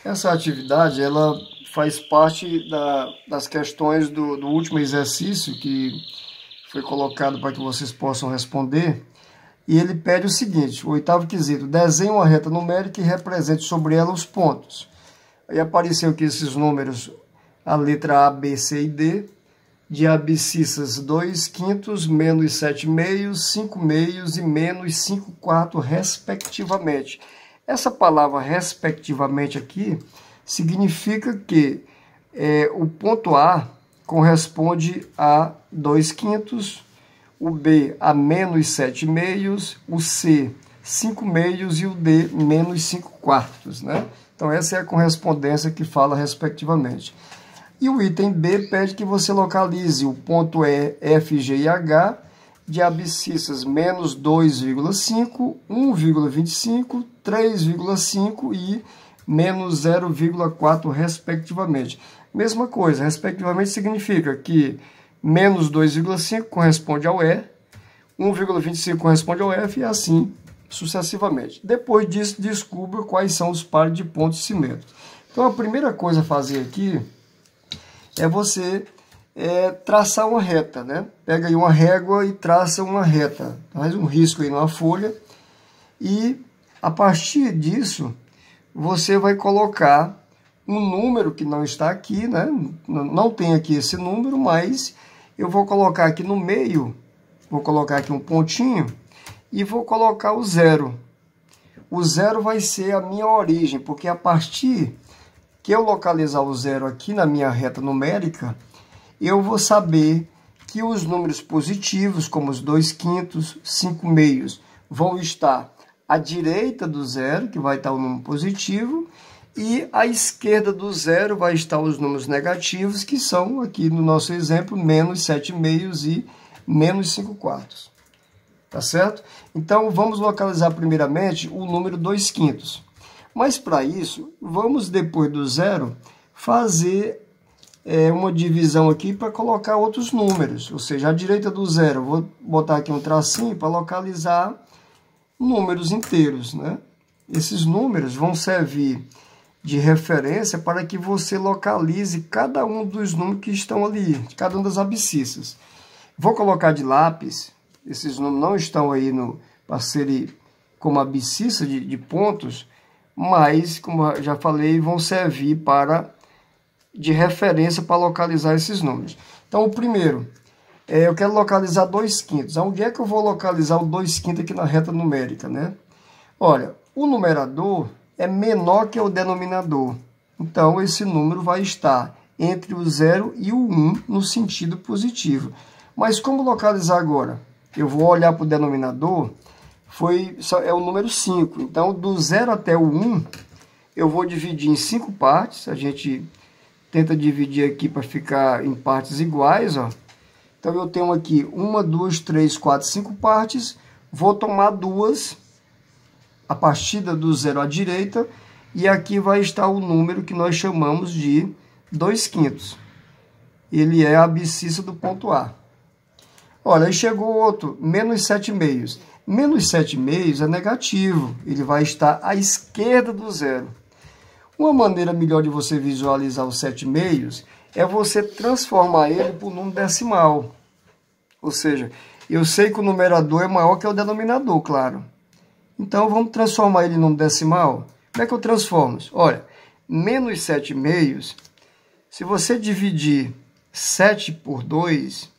Essa atividade, ela faz parte das questões do último exercício que foi colocado para que vocês possam responder. E ele pede o seguinte, o oitavo quesito: desenhe uma reta numérica e represente sobre ela os pontos. Aí apareceu aqui esses números, a letra A, B, C e D, de abscissas 2/5, menos 7/2, 5/2 e menos 5/4, respectivamente. Essa palavra respectivamente aqui significa que o ponto A corresponde a 2/5, o B a menos 7/2, o C 5/2 e o D menos 5/4, né? Então essa é a correspondência que fala respectivamente. E o item B pede que você localize o ponto E, F, G e H de abscissas menos 2,5, 1,25, 3,5 e menos 0,4, respectivamente. Mesma coisa, respectivamente significa que menos 2,5 corresponde ao E, 1,25 corresponde ao F e assim sucessivamente. Depois disso, descubra quais são os pares de pontos simétricos. Então, a primeira coisa a fazer aqui é você traçar uma reta, né? Pega aí uma régua e traça uma reta. Faz um risco aí numa folha e, a partir disso, você vai colocar um número que não está aqui, né? Não tem aqui esse número, mas eu vou colocar aqui no meio, vou colocar aqui um pontinho e vou colocar o zero. O zero vai ser a minha origem, porque a partir que eu localizar o zero aqui na minha reta numérica, eu vou saber que os números positivos, como os 2/5, 5/2, vão estar à direita do zero, que vai estar o número positivo, e à esquerda do zero vai estar os números negativos, que são, aqui no nosso exemplo, menos 7/2 e menos 5/4. Tá certo? Então, vamos localizar primeiramente o número 2/5. Mas, para isso, vamos, depois do zero, fazer uma divisão aqui para colocar outros números. Ou seja, à direita do zero, vou botar aqui um tracinho para localizar números inteiros, né? Esses números vão servir de referência para que você localize cada um dos números que estão ali, cada uma das abscissas. Vou colocar de lápis, esses números não estão aí para serem como abscissa de pontos, mas, como eu já falei, vão servir de referência para localizar esses números. Então, o primeiro, eu quero localizar 2/5. Onde é que eu vou localizar o 2/5 aqui na reta numérica, né? Olha, o numerador é menor que o denominador. Então, esse número vai estar entre o 0 e o 1 no sentido positivo. Mas como localizar agora? Eu vou olhar para o denominador, é o número 5. Então, do 0 até o 1, eu vou dividir em 5 partes. A gente tenta dividir aqui para ficar em partes iguais, ó. Então, eu tenho aqui 1, 2, 3, 4, 5 partes. Vou tomar 2, a partida do 0 à direita, e aqui vai estar o número que nós chamamos de 2/5. Ele é a abscissa do ponto A. Olha, aí chegou outro, menos 7/2. Menos 7/2 é negativo, ele vai estar à esquerda do zero. Uma maneira melhor de você visualizar o 7/2 é você transformar ele para o número decimal. Ou seja, eu sei que o numerador é maior que o denominador, claro. Então, vamos transformar ele num decimal. Como é que eu transformo? Olha, menos 7/2, se você dividir 7 por 2,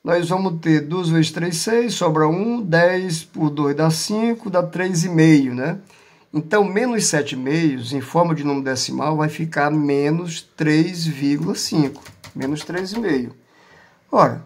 nós vamos ter 2 vezes 3, 6, sobra 1, 10 por 2 dá 5, dá 3,5, né? Então, menos 7/2, em forma de número decimal, vai ficar menos 3,5, menos 3,5. Ora,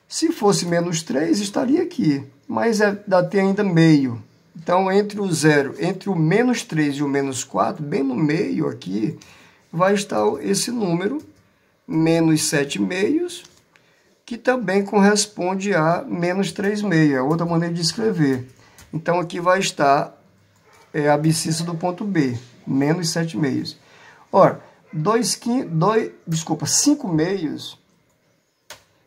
se fosse menos 3, estaria aqui, mas tem ainda meio. Então, entre o menos 3 e o menos 4, bem no meio aqui, vai estar esse número, menos 7/2, que também corresponde a menos 3/2, é outra maneira de escrever. Então, aqui vai estar a abscissa do ponto B, menos 7/2. Ora, 5/2,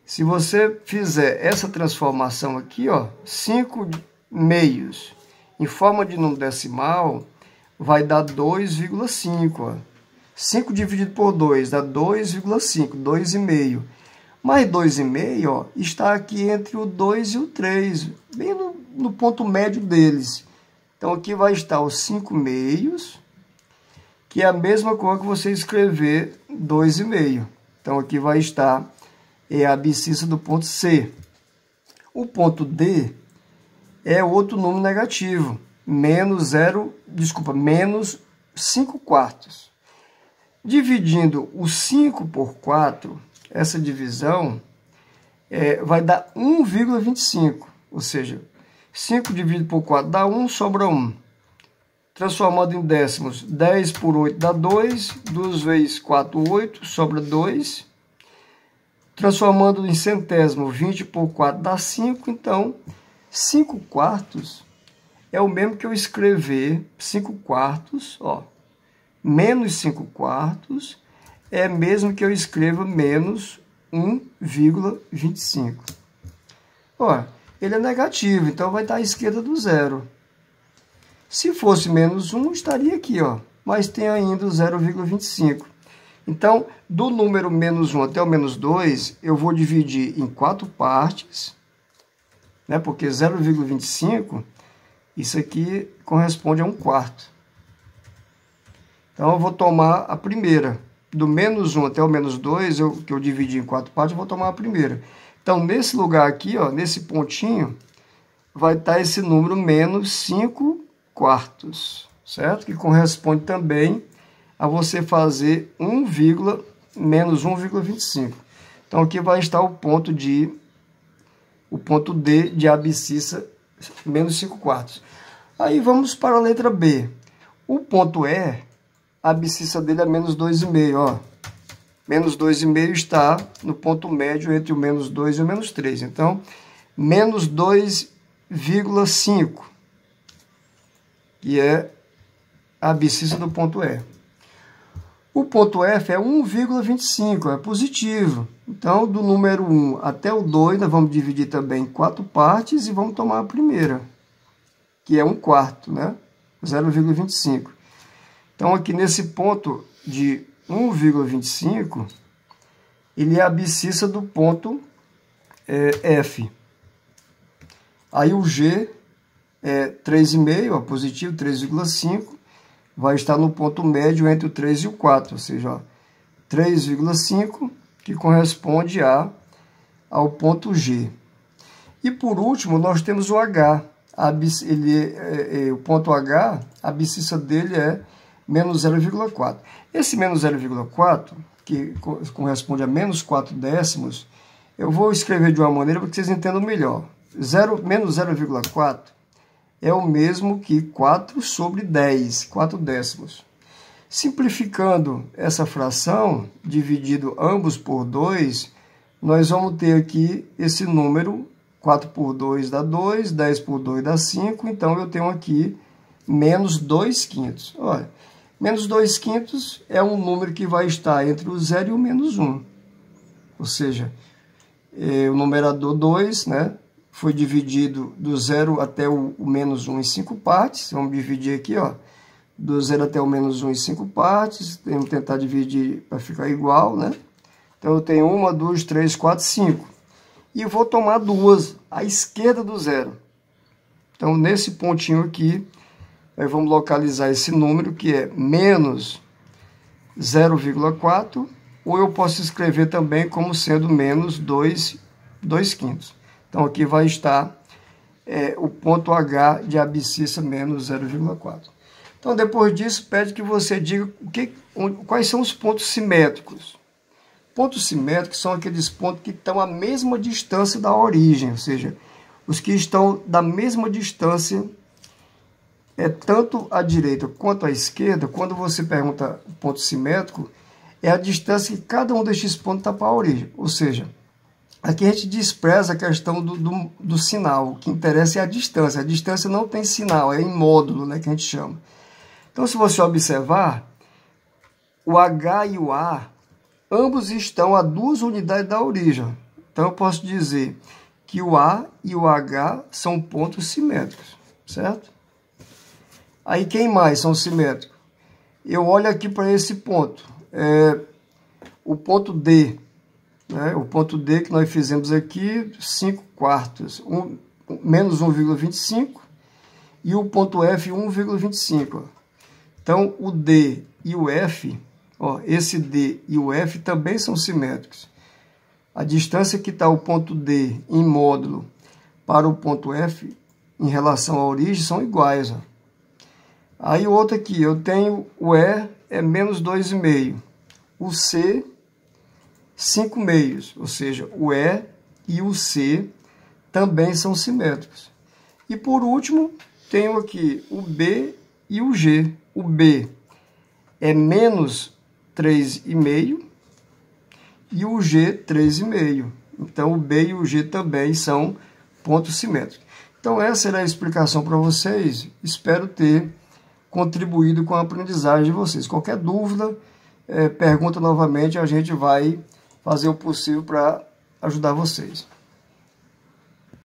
se você fizer essa transformação aqui, ó, 5/2, em forma de número decimal, vai dar 2,5, ó. 5 dividido por 2 dá 2,5, 2,5. Mais 2,5, ó, está aqui entre o 2 e o 3, bem no ponto médio deles. Então, aqui vai estar os 5 meios, que é a mesma coisa que você escrever 2,5. Então, aqui vai estar a abscissa do ponto C. O ponto D é outro número negativo, menos 5 quartos. Dividindo o 5 por 4, essa divisão vai dar 1,25, ou seja, 5 dividido por 4 dá 1, sobra 1. Transformando em décimos, 10 por 8 dá 2, 2 vezes 4, 8, sobra 2. Transformando em centésimo, 20 por 4 dá 5, então 5 quartos é o mesmo que eu escrever 5 quartos, ó, menos 5 quartos é mesmo que eu escreva menos 1,25. Ó, ele é negativo, então vai estar à esquerda do zero. Se fosse menos 1, estaria aqui, ó, mas tem ainda o 0,25. Então, do número menos 1 até o menos 2, eu vou dividir em 4 partes, né? Porque 0,25, isso aqui corresponde a 1 quarto. Então, eu vou tomar a primeira. Do menos 1 até o menos 2, que eu dividi em 4 partes, eu vou tomar a primeira. Então, nesse lugar aqui, ó, nesse pontinho, vai estar esse número menos 5 quartos, certo? Que corresponde também a você fazer menos 1,25. Então, aqui vai estar o ponto D de abscissa menos 5 quartos. Aí, vamos para a letra B. O ponto E, a abscissa dele é menos 2,5, ó. Menos 2,5 está no ponto médio entre o menos 2 e o menos 3. Então, menos 2,5, que é a abscissa do ponto E. O ponto F é 1,25, é positivo. Então, do número 1 até o 2, nós vamos dividir também em 4 partes e vamos tomar a primeira, que é 1 quarto, né? 0,25. Então, aqui nesse ponto de 1,25, ele é a abscissa do ponto F. Aí o G é 3,5, ó, positivo, 3,5. Vai estar no ponto médio entre o 3 e o 4, ou seja, 3,5, que corresponde ao ponto G. E por último, nós temos o H. O ponto H, a abscissa dele é menos 0,4. Esse menos 0,4, que corresponde a menos 4 décimos, eu vou escrever de uma maneira para que vocês entendam melhor. Menos 0,4 é o mesmo que 4 sobre 10, 4 décimos. Simplificando essa fração, dividido ambos por 2, nós vamos ter aqui esse número, 4 por 2 dá 2, 10 por 2 dá 5, então eu tenho aqui menos 2 quintos. Olha, menos 2 quintos é um número que vai estar entre o 0 e o menos 1. Ou seja, o numerador 2, né? Foi dividido do 0 até o menos 1 em 5 partes. Vamos dividir aqui, ó, do 0 até o menos 1 em 5 partes. Vamos tentar dividir para ficar igual, né? Então, eu tenho 1, 2, 3, 4, 5. E eu vou tomar 2 à esquerda do 0. Então, nesse pontinho aqui, nós vamos localizar esse número, que é menos 0,4. Ou eu posso escrever também como sendo menos 2 quintos. Então, aqui vai estar o ponto H de abscissa menos 0,4. Então, depois disso, pede que você diga quais são os pontos simétricos. Pontos simétricos são aqueles pontos que estão à mesma distância da origem, ou seja, os que estão da mesma distância, tanto à direita quanto à esquerda. Quando você pergunta ponto simétrico, é a distância que cada um destes pontos está para a origem, ou seja, aqui a gente despreza a questão do sinal. O que interessa é a distância. A distância não tem sinal, é em módulo, né, que a gente chama. Então, se você observar, o H e o A, ambos estão a 2 unidades da origem. Então, eu posso dizer que o A e o H são pontos simétricos, certo? Aí, quem mais são simétricos? eu olho aqui para esse ponto, o ponto D, né? O ponto D que nós fizemos aqui, 5 quartos, menos 1,25, e o ponto F, 1,25. Então, o D e o F, ó, esse D e o F também são simétricos. A distância que está o ponto D em módulo para o ponto F, em relação à origem, são iguais. Ó. Aí o outro aqui, eu tenho o E é menos 2,5. O C, 5 meios. Ou seja, o E e o C também são simétricos. E por último, tenho aqui o B e o G. O B é menos 3,5 e o G 3,5. Então o B e o G também são pontos simétricos. Então essa era a explicação para vocês. Espero ter contribuído com a aprendizagem de vocês. Qualquer dúvida, pergunta novamente, a gente vai fazer o possível para ajudar vocês.